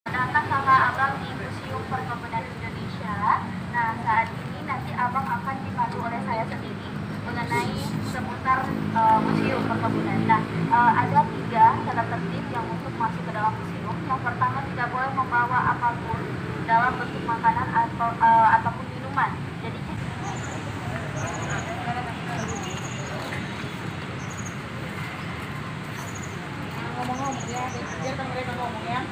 Datang sama abang di Museum Perkebunan Indonesia. Nah, saat ini nanti abang akan dipandu oleh saya sendiri mengenai seputar Museum Perkebunan. Nah, ada 3 tata tertib yang untuk masuk ke dalam museum. Yang pertama, tidak boleh membawa apapun dalam bentuk makanan atau ataupun minuman. Jadi ngomong-ngomong ya, biarkan mereka ngomong ya.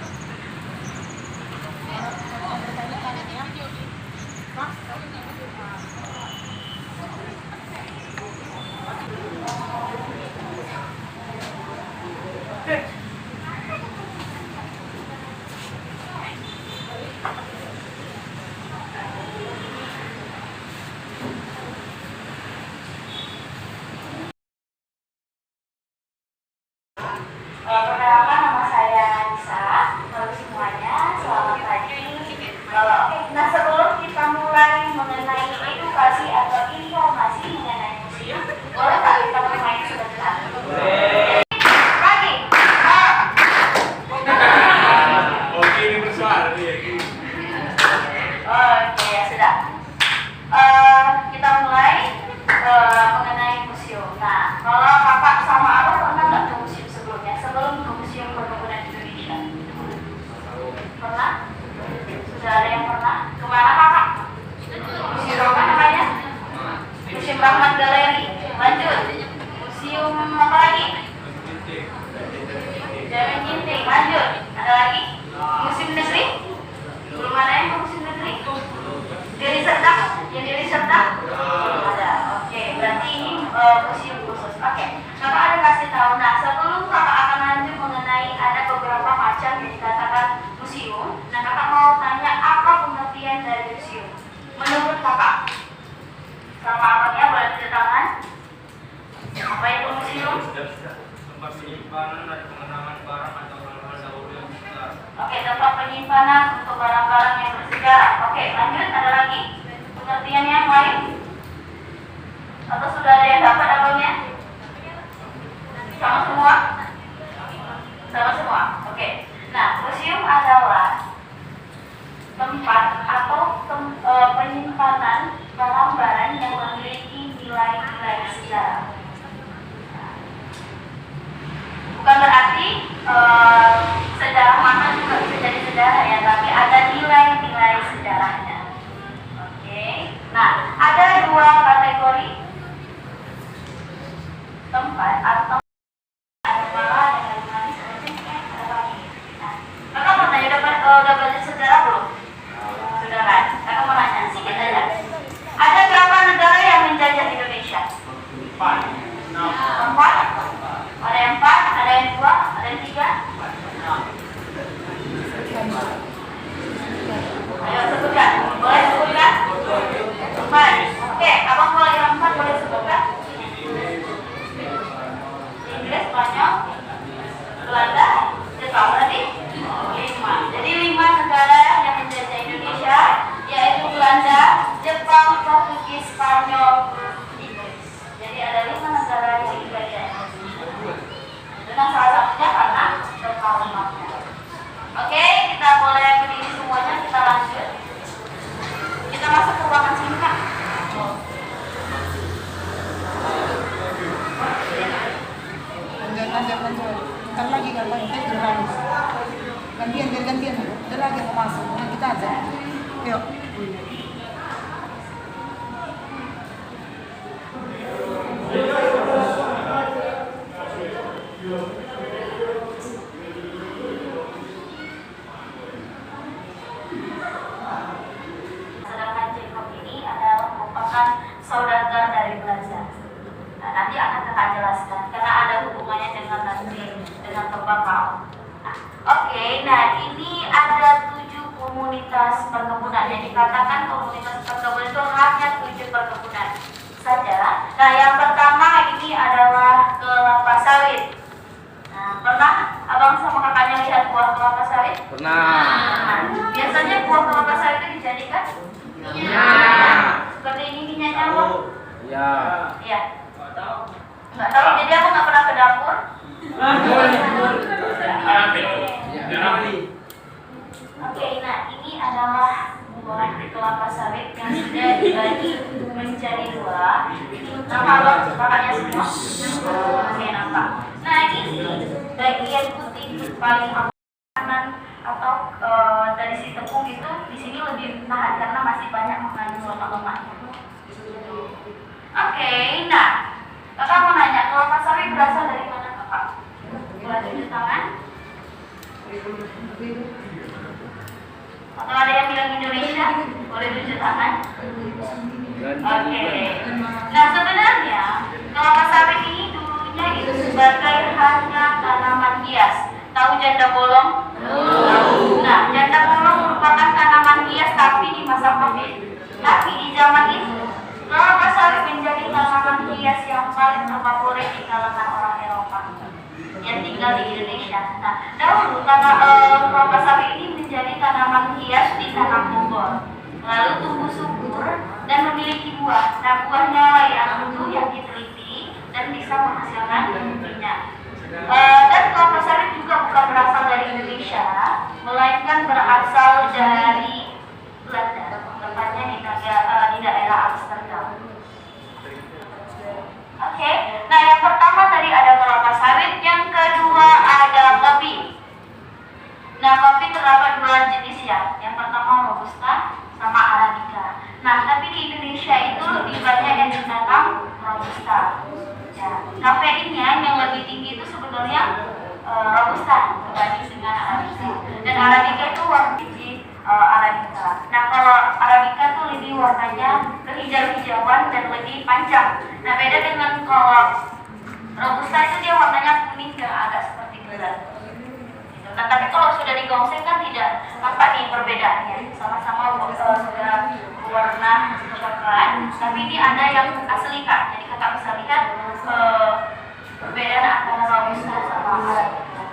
Perkenalkan, nama saya Nisa. Halo semuanya, selamat pagi. Nah, sebelum kita mulai mengenai edukasi atau informasi mengenai museum, boleh tak kita bermain sebentar? Pagi. Oke, ini bersuara nih. Oke, ya sudah. Kita mulai mengenai museum. Nah, kalau kakak sama abang pernah nggak ke museum sebelumnya? Sebelum ke Museum Perkebunan Indonesia? Pernah? Sudah ada yang pernah? Kemana kakak? Museum apa namanya? Museum Rahmat Galeri. Lanjut. Museum apa lagi? Jamin Ginting. Lanjut. Ada lagi? Museum Negeri? Belum ada yang ke Museum Negeri? Deli Serdang? Yang Deli Serdang? Belum ada. Oke, berarti ini museum khusus. Oke, kakak ada kasih tahu. Nah, sebelum kakak akan lanjut mengenai ada beberapa macam yang dikatakan museum. Nah, kakak mau tanya apa pengertian dari museum? Menurut kakak, sama abangnya boleh tunjuk tangan. Apa itu museum? Tempat penyimpanan dan pengenalan barang atau hal-hal dahulu yang besar. Oke, tempat penyimpanan untuk barang-barang yang bersejarah. Oke, lanjut. Ada lagi pengertian yang lain? Atau sudah ada yang dapat abangnya? Sama semua? Sama semua. Oke. Nah, museum adalah tempat atau penyimpanan barang-barang yang memiliki nilai-nilai sejarah. Bukan berarti sejarah mana juga bisa jadi sejarah ya, tapi ada nilai-nilai sejarahnya. Oke. Nah, ada 2 kategori tempat atau kakak mau tanya, udah belajar sejarah belum? Sudah kan? Kakak mau nanya sedikit aja. Ada berapa negara yang menjajah Indonesia? 4, 4? Ada yang 4, ada yang 2, ada yang 3? Ayo sebutkan. Boleh sebutkan? 4. Oke, abang mulai yang 4 boleh sebutkan? Inggris, Spanyol, Belanda, Jepang. Berarti 5. Jadi 5 negara yang menjajah Indonesia, yaitu Belanda, Jepang, Portugis, Spanyol, Inggris. Jadi ada 5 negara yang dijajah Indonesia. Dengan salah satunya karena terkalamatnya. Oke, kita boleh berdiri semuanya, kita lanjut. Kita masuk ke ruangan sini, Kak. Jangan ntar lagi katanya kita harus gantian udah lagi mau masuk nah, kita aja yuk. Sedangkan Jacob ini adalah merupakan saudagar dari Belanda. Nah, nanti akan kakak jelaskan karena ada hubungannya dengan tembakau. Oke, nah ini ada 7 komunitas perkebunan. Yang dikatakan komunitas perkebunan itu hanya 7 perkebunan saja. Nah, yang pertama ini adalah kelapa sawit. Nah, pernah abang sama kakaknya lihat buah kelapa sawit? Pernah. Nah, biasanya buah kelapa sawit itu dijadikan? Iya. Seperti ini minyak nyamuk? Iya. Iya. Nggak tahu, jadi aku nggak pernah ke dapur. kelapa sawit yang sudah dibagi menjadi dua. Nampak bapaknya semua? Oke, nampak. Nah, ini bagian putih paling kanan atau dari si tepung itu di sini lebih tahan karena masih banyak mengandung lemak-lemaknya. Oke, nah, kakak mau nanya, kelapa sawit berasal dari mana kakak? Boleh tunjuk tangan? Atau ada yang bilang Indonesia? Boleh tunjuk tangan? Oke. Nah, sebenarnya kelapa sawit ini dulunya itu sebagai hanya tanaman hias. Tahu janda bolong? Nah, janda bolong merupakan tanaman hias tapi di masa Covid. Tapi di zaman itu kelapa sawit menjadi tanaman hias yang paling terpopuler di kalangan orang Eropa yang tinggal di Indonesia. Nah, dahulu karena kelapa sawit ini menjadi tanaman hias di tanah Bogor, lalu tumbuh subur dan memiliki buah. Nah, buahnya yang itu yang diteliti dan bisa menghasilkan minyak. Dan kelapa sawit juga bukan berasal dari Indonesia, melainkan berasal dari Belanda, tepatnya di daerah Amsterdam. Oke, nah yang pertama tadi ada kelapa sawit, yang kedua ada kopi. Nah, kopi terdapat dua jenis ya. Yang pertama robusta sama arabica. Nah, tapi di Indonesia itu lebih banyak yang ditanam robusta. Ya, kafeinnya yang lebih tinggi itu sebetulnya robusta dibanding dengan arabica. Dan arabica itu warna biji arabica. Nah, kalau arabica itu lebih warnanya kehijau-hijauan dan lebih panjang. Nah, beda dengan kalau robusta itu dia warnanya kuning dan agak seperti gelap. Nah, tapi kalau sudah digongseng kan tidak nampak nih perbedaannya. Sama-sama sudah warna coklat, tapi ini ada yang asli Kak. Jadi kakak bisa lihat perbedaan antara robusta sama arabica.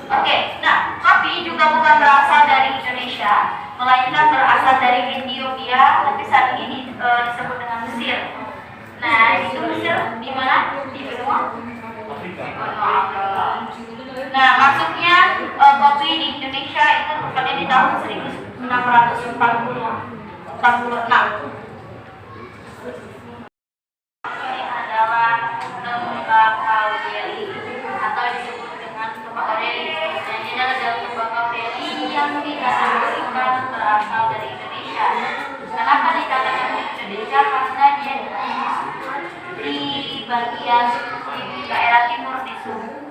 Oke, nah kopi juga bukan berasal dari Indonesia, melainkan berasal dari Ethiopia, tapi saat ini disebut dengan Mesir. Nah, itu Mesir di mana? Di benua Afrika. Nah, masuknya kopi di Indonesia itu tepatnya di tahun 1646. Ini adalah tembakau deli atau disebut dengan tembakau deli. Dan ini adalah tembakau deli yang tidak berasal dari Indonesia. Kenapa dikatakan Indonesia? Karena dia di bagian di daerah timur di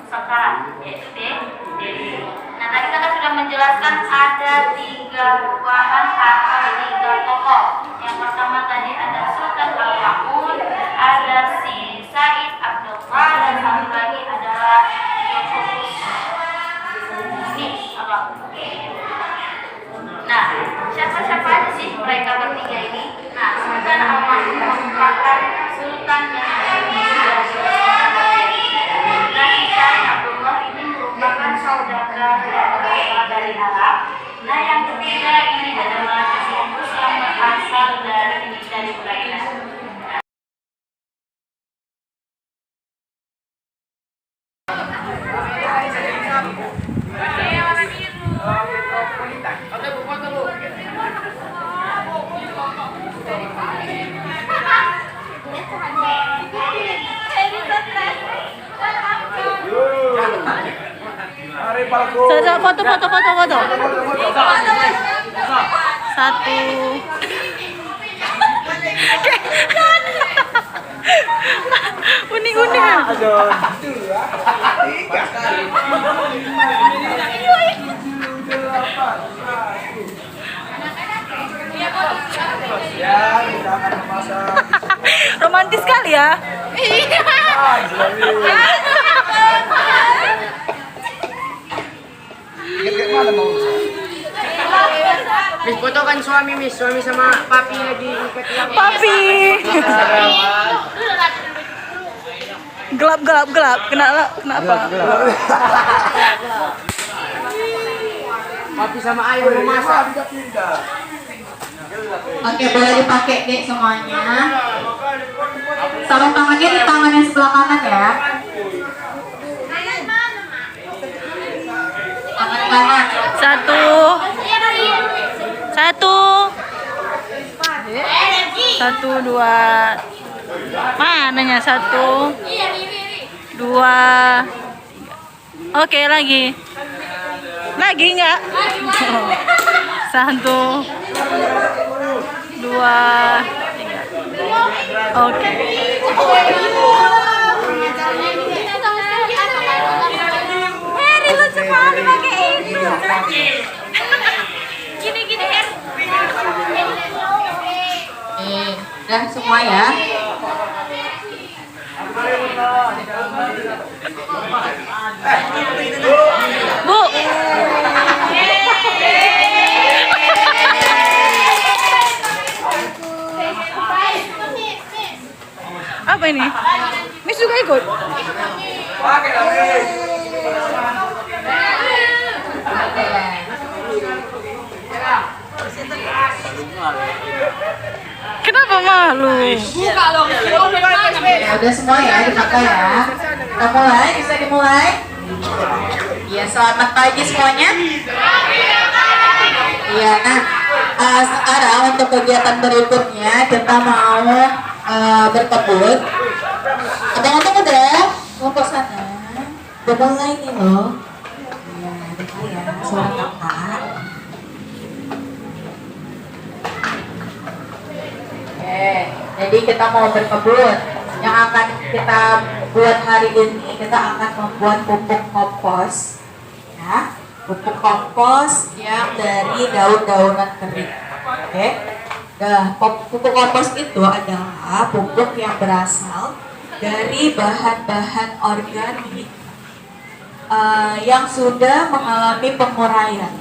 Sekarang, yaitu Delhi. Nah, tadi kita sudah menjelaskan ada 3 buahan atau 3 tokoh. Yang pertama tadi ada Sultan Al-Mamun, ada si Said Abdullah, dan satu lagi adalah Yohannes. Ini apa? Nah, siapa-siapa aja sih mereka bertiga ini? Nah, Sultan Al-Mamun merupakan sultan yang saudagar yang berasal dari Arab. Nah, yang ketiga ini adalah Jesús yang berasal dari Ukraina. Foto. Satu. Unik-unik. Romantis sekali ya. Miss, foto kan suami sama papi lagi ikat yang Papi. Gelap. Kenapa? papi sama ayah mau masak. Oke, boleh dipakai dek semuanya. Sarung tangannya di tangan yang sebelah kanan ya. Tangan kanan. Satu. Satu. Satu, dua. Mananya satu? Dua. Oke, lagi. Lagi enggak? Satu. Dua. Tiga. Oke. Heri lucu banget pakai itu. Gini Her. Udah semua ya. Bu. Apa ini? Miss juga ikut? Kenapa malu? Ya udah semua ya dipakai ya. Kita mulai, bisa dimulai. Ya selamat pagi semuanya. Iya, nah sekarang untuk kegiatan berikutnya kita mau berkebun. Abang-abang udah kelompok sana. Udah mulai nih loh. Iya, dengar ya suara kakak. Oke, jadi kita mau berkebun. Yang akan kita buat hari ini, kita akan membuat pupuk kompos. Ya, pupuk kompos yang dari daun-daunan kering. Oke. Nah, pupuk kompos itu adalah pupuk yang berasal dari bahan-bahan organik yang sudah mengalami penguraian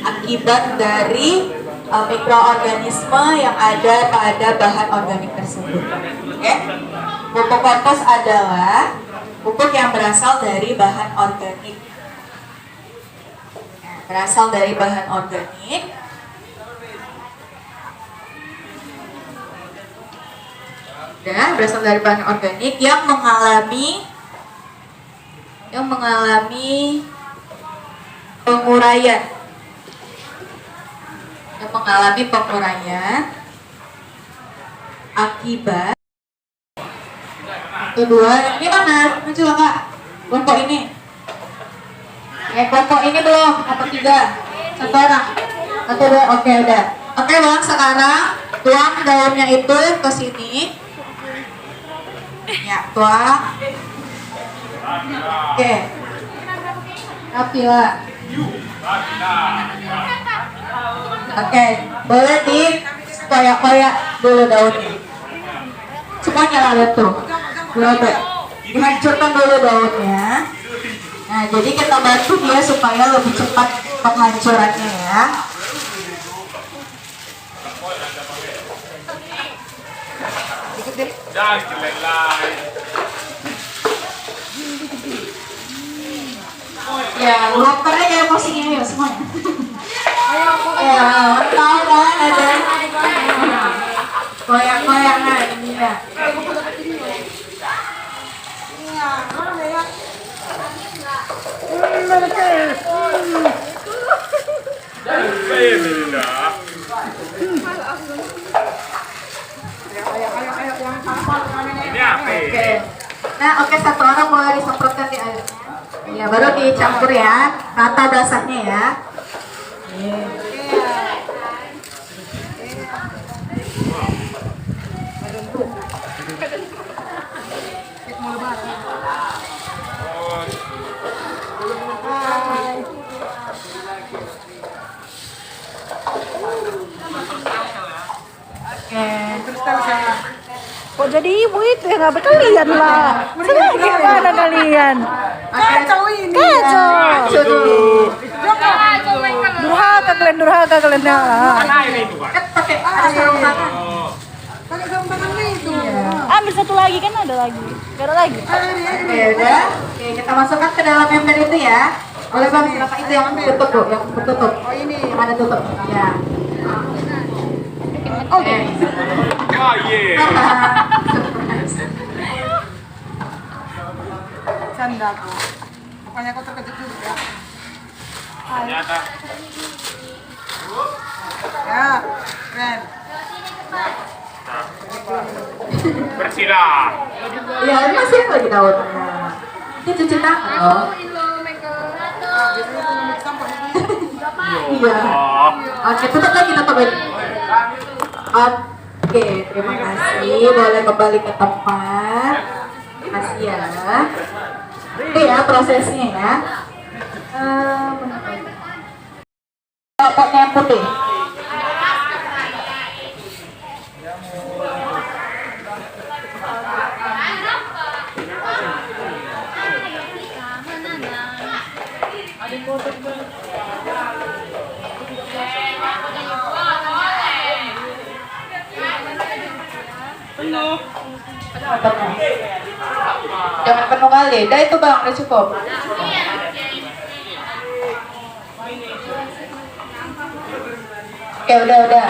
akibat dari mikroorganisme yang ada pada bahan organik tersebut. Oke? Pupuk kompos adalah pupuk yang berasal dari bahan organik. Nah, berasal dari bahan organik. Berasal dari bahan organik yang mengalami penguraian. Yang mengalami penguraian akibat kedua, ini mana? Muncul Kak? Kelompok ini. Kelompok ini belum? Apa tiga? Satu orang? Satu dua? Oke udah. Oke Bang, sekarang tuang daunnya itu ke sini. Ya, tuang. Oke. Rapi lah. Oke, boleh di koyak-koyak dulu daunnya. Semuanya lalu tuh. Dihancurkan dulu daunnya. Nah, jadi kita bantu dia supaya lebih cepat penghancurannya ya. Ya, waternya kayak posisinya ya semuanya. Ya, tahu kan ada koyak-koyakan ini ya. Oke. Nah, oke, satu orang boleh disemprotkan di airnya. Ya, baru dicampur ya, rata basahnya ya. Kok jadi ibu itu ya? Nggak kalian lah. Senang gimana kalian? Kacau ini. Kacau. Durhaka kalian ya. Pakai sarung tangan. Pakai sarung tangan itu. Ambil satu lagi kan ada lagi. Gak ada lagi. Oke, udah. Oke, kita masukkan ke dalam ember itu ya. Boleh Bang, silakan itu yang tutup tuh, yang tertutup. Oh ini. Yang ada tutup. Ya. Oke. Candaku. Pokoknya kau terkejut juga. Ternyata Ya, keren. Bersilah. Ya, ini masih lagi daunnya. Ini cuci tangan loh. Iya. Oke, tutup lagi, tutup lagi. Oke, terima kasih. Boleh kembali ke tempat. Terima kasih ya. Itu ya prosesnya ya. Potnya yang putih. Jangan penuh kali. Dah itu bang, udah cukup. Oke, udah.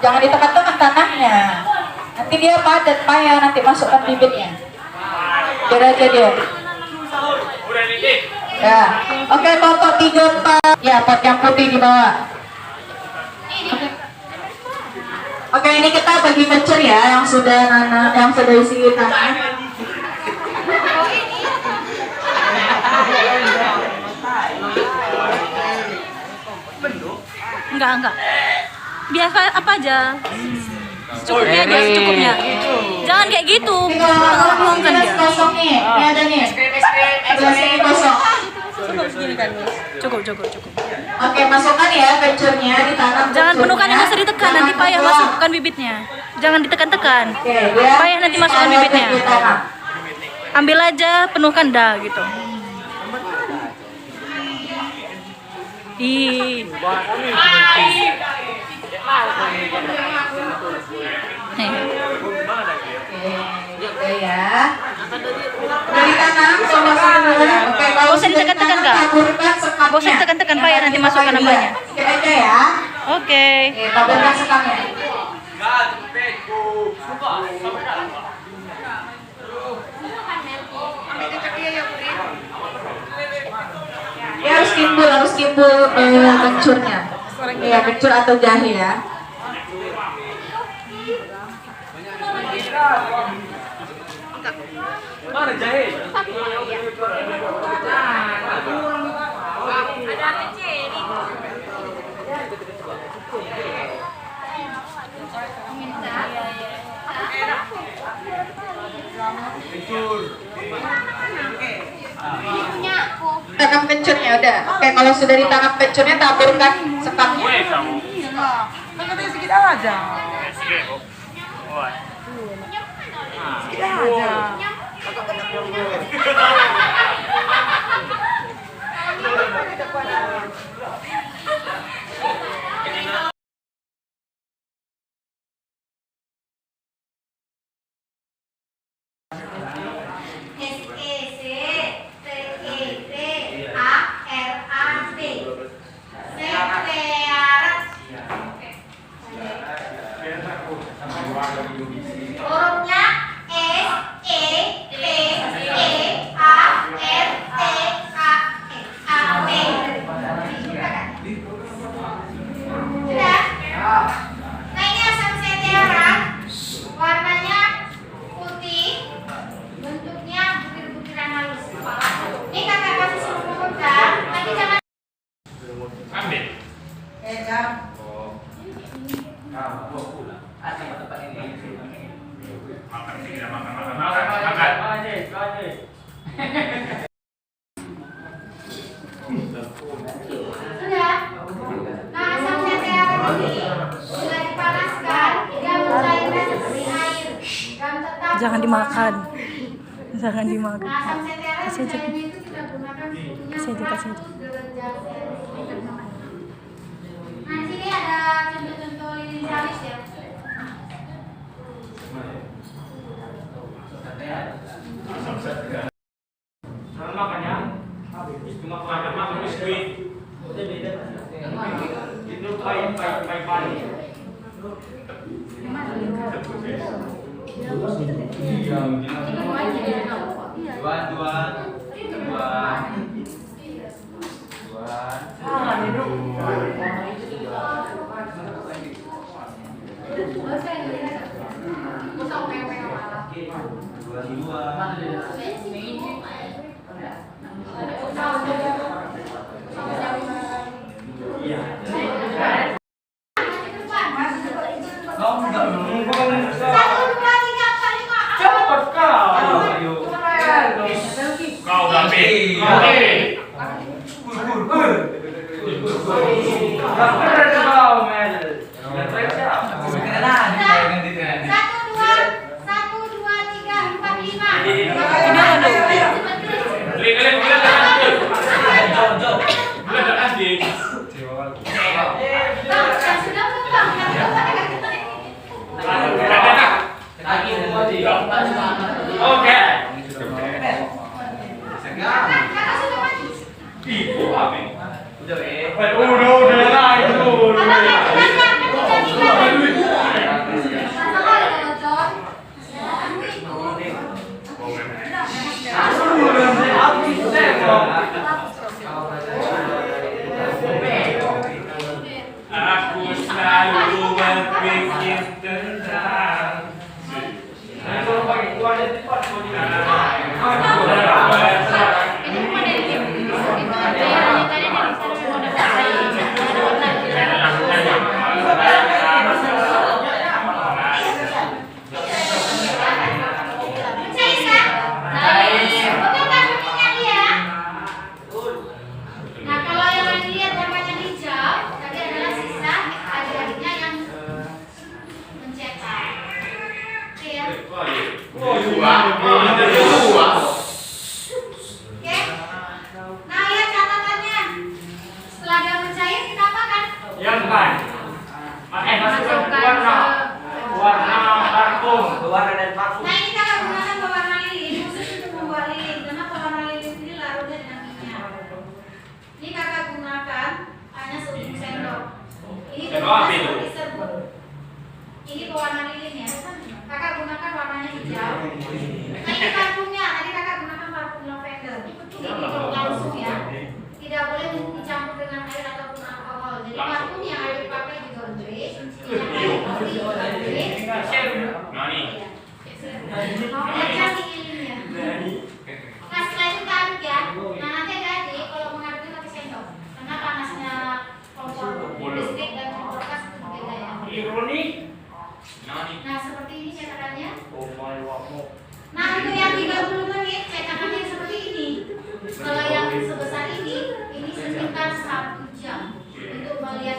Jangan ditekan-tekan tanahnya. Nanti dia padat, payah nanti masukkan bibitnya. Biar aja dia. Ya. Oke, pot 3, 4. Ya, pot yang putih di bawah. Oke, ini kita bagi kencur ya yang sudah isi tanah. Enggak. Biasa apa aja. Cukupnya aja, secukupnya. Jangan kayak gitu. Tolong-tolongkan dia. Kosong nih. Ini ada nih. Gelas ini kosong. Cukup. Oke, masukkan ya kencurnya di tanah. Jangan penuhkan, yang usah ditekan, nanti payah masukkan bibitnya. Jangan ditekan-tekan. Oke, dia Payah nanti masukkan bibitnya. di tanah. Ambil aja, penuhkan dah gitu. Ih. Oke ya. Dari tanam coba sambil. Oke, kalau Gak usah ditekan-tekan, Kak. taburkan sekatnya. Gak usah ditekan-tekan, payah nanti masukkan namanya. Sedikit aja ya. Oke. Oke, taburkan sekatnya. Dia harus timbul kencurnya. Iya, kencur atau jahe ya. Mana jahe? Tanam kencurnya udah. Oke, kalau sudah ditanam kencurnya taburkan sekatnya. Iya. Kan katanya sedikit aja. Sedikit aja. Hurufnya Sudah? Nah ini asam setearan, warnanya putih, bentuknya butir-butiran halus. Ini kakak kasih sebelumnya, tapi jangan. Ambil. Jam. Sudah? Nah asam setearan ini sudah dipanaskan hingga mencairkan seperti air dan tetap. Jangan dimakan. Jangan dimakan. Nah asam setearan Kasih aja. cairnya itu kita gunakan sebetulnya Kasih aja. derajat Celcius. Nah di sini ada contoh-contoh lilin salis ya. Makanya cuma makan biskuit. Itu pai. Dua. Cepat kau. Kau David. Keren kau Mel. Satu, dua, tiga, empat, lima. Sudah belum? Oke. Kakak sudah mati. Ibu kami. Udah Udah itu. Abang kan Aku selalu berpikir tentang Nah, kalau yang lagi lihat warnanya hijau, tadi adalah sisa adik-adiknya yang mencetak. Oke ya. Oke. Nah, lihat catatannya. Setelah dia mencair, kita apakan? yang kan. Masukkan warna parfum. Nah, ini kita gunakan pewarna lilin khusus untuk membuat lilin. Karena pewarna lilin ini larutnya dengan minyak. Ini kakak gunakan hanya seujung sendok. Ini Sendok apa itu? seperti serbuk. Ini pewarna lilin ya. Kakak gunakan warnanya hijau. Nah, ini parfumnya. Tadi kakak gunakan parfum lavender. Ini dibawa langsung ya. Tidak boleh dicampur dengan air ataupun alkohol. Jadi parfum yang ada dipakai di laundry, minyak kayu putih di laundry. Nani. Lihat lilinnya. Nah, setelah itu kita aduk ya. Nah, nanti adik-adik kalau mengaduknya pakai sendok. Karena panasnya kompor listrik dan kompor gas itu berbeda ya. Ironi. Nani. Nah, seperti ini cetakannya. Oh my god. Nah, untuk yang 30 menit cetakannya seperti ini. Kalau yang sebesar ini sekitar 1 jam untuk melihat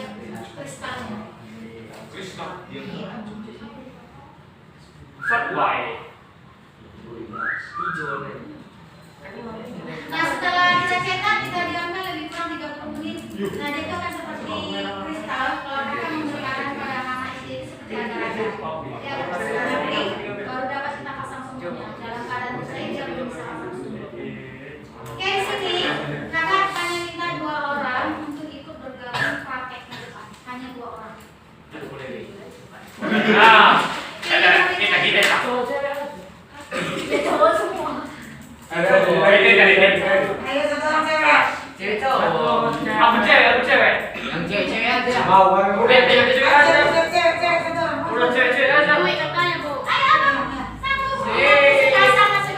kristalnya. Kristal. Fatwai. Nah, setelah kita cetak, kita diamkan lebih kurang 30 menit. Nah, dia itu akan seperti kristal. Kalau kakak memberikan pada anak SD itu seperti agar-agar. Dia akan benar-benar kering, baru dapat kita pasang semuanya. Dalam keadaan saya dia belum bisa pasang semua. Oke, di sini kakak hanya minta 2 orang untuk ikut bergabung praktek di depan. Hanya 2 orang. Nah, kita. Cowok semua. Ayo satu orang cewek. Cewek cowok. Aku cewek. Yang cewek-cewek aja. Udah cewek aja. Cewek satu orang. Udah cewek aja. Bu, katanya Bu. Ayo abang. 1. Dasar masuk.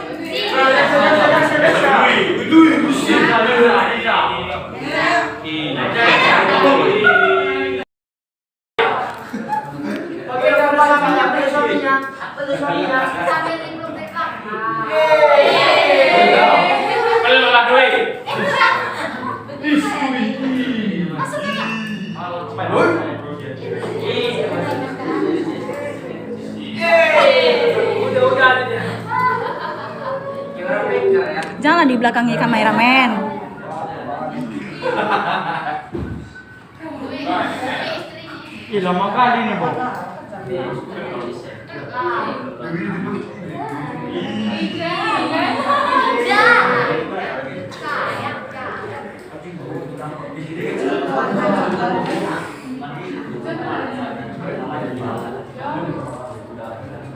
Sambil belum dekat. Belum lah duit. Masuk ya. Janganlah di belakangnya kameramen. Ih, lama kali nih, Bu.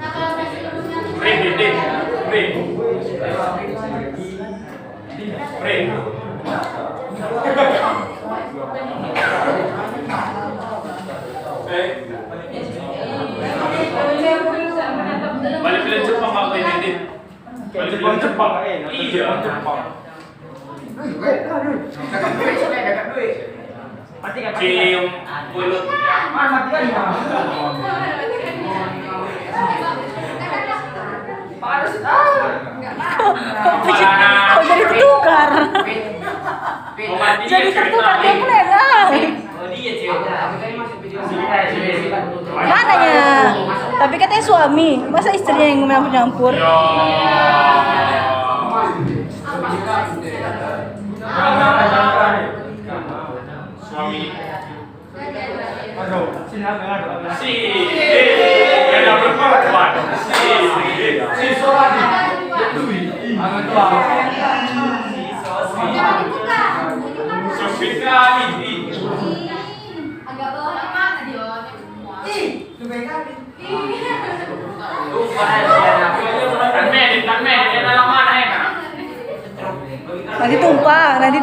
Nah, kalau udah seluruhnya Ring. Jepang iya. Cium mulut. Kok jadi tertukar? Jadi tertukar dia mulai lah. Mana ya? Tapi katanya suami, masa istrinya yang nyampur-nyampur? Suami. Si, yang dapat perempuan. Si suami. Sofika ini. Agak bawah mana dia? Nanti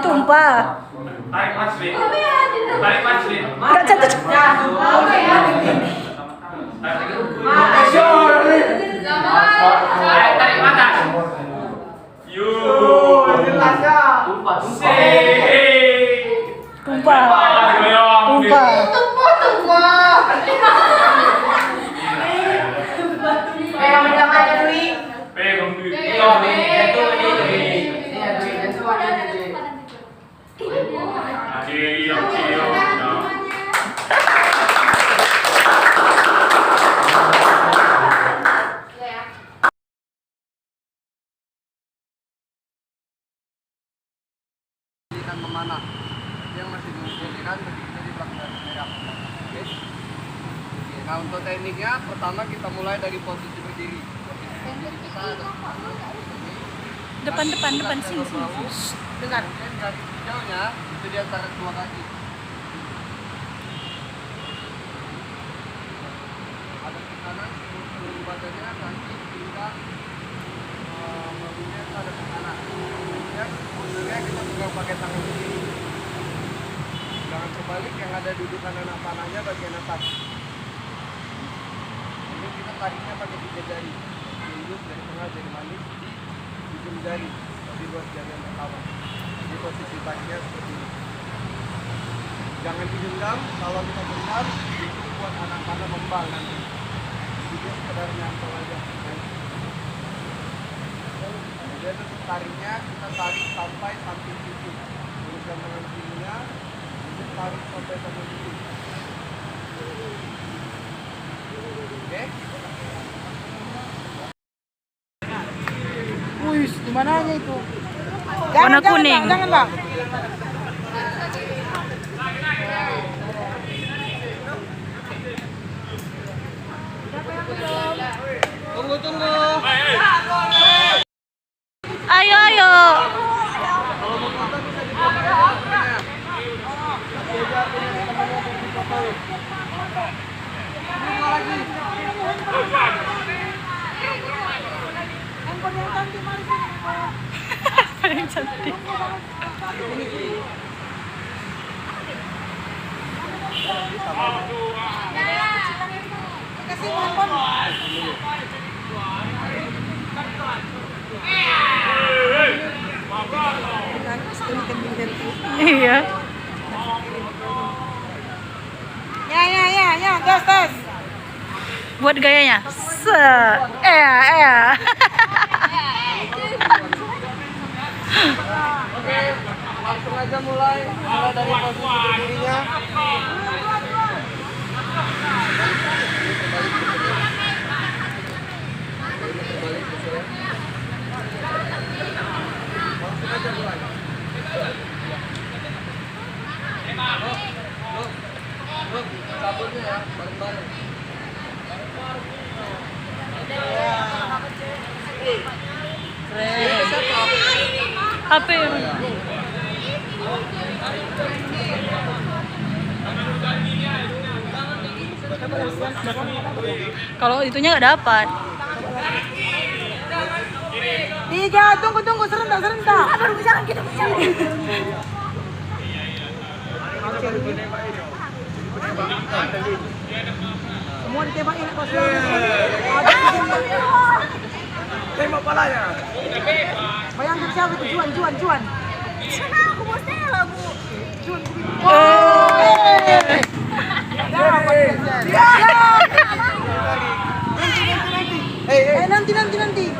tumpah. Tarik masri. Enggak jatuh. Tarik mata. Tumpah. Pegang tangannya Dwi. Pegang duit. Memanah yang masih diusulkan begitu di belakang merah. Oke. Nah untuk tekniknya pertama kita mulai dari posisi berdiri. Kita Depan sini. Dengar, kaki hijaunya itu di antara dua kaki. Ada di kanan, seluruh badannya kaki hingga mobilnya ada ke kanan. Kemudian posturnya kita pegang pakai tangan kiri. Jangan terbalik, yang ada dudukan anak panahnya bagian atas. Kemudian kita tariknya pakai 3 jari. Tunjuk dari tengah jari manis di ujung jari di luar jari yang pertama. Jadi posisi tariknya seperti ini. Jangan digenggam, kalau kita genggam itu buat anak panah membal nanti. Jadi sekedar nyantol aja. Kemudian untuk tariknya kita tarik sampai samping titik. Luruskan tangan kirinya, kemudian tarik sampai samping titik. Oke? Wih, di mananya itu? Warna kuning. Jangan, Bang. Tunggu. Ayo. Paling cantik. Iya. Ya, gas. Buat gayanya. Oke, langsung aja mulai dari posisi berdirinya. Langsung aja mulai. Look, sabunnya ya, bareng-bareng. Apa ya? Kalau itunya nggak dapat. Tiga, tunggu, serentak. Baru bicara kita. Semua ditembakin kos. tembak palanya. Bayangkan siapa itu Juan. Sana aku mau Stella, Bu. Nanti.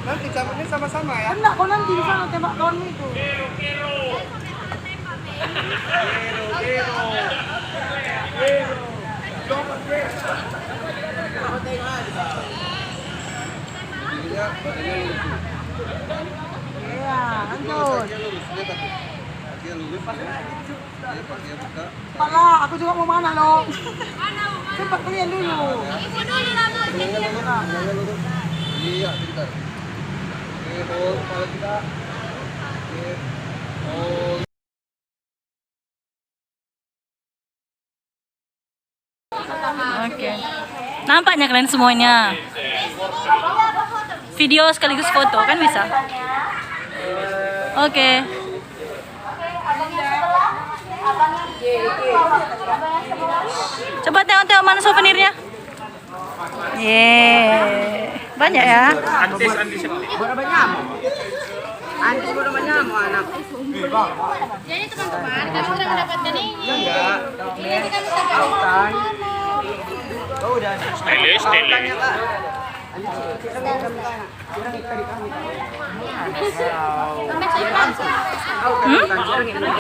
Nanti cabutnya sama-sama ya. Enggak, kau nanti di sana tembak kawanmu itu. Iya, lanjut. Pala, aku juga mau mana dong? Cepat kalian dulu. Ibu dulu lah, Bu. Iya, kita. Oke, hold kepala kita. Oke. Hold. Oke. Nampaknya kalian semuanya. Video sekaligus foto kan bisa? Oke. Coba tengok mana souvenirnya. Yeay. Banyak ya. Antis. Berapa nyamuk? Antis berapa nyamuk anak? Jadi teman-teman, kami sudah mendapatkan ini. Enggak. Ini kita bisa dapat. Autan. Oh, udah. Stylish. Hmm?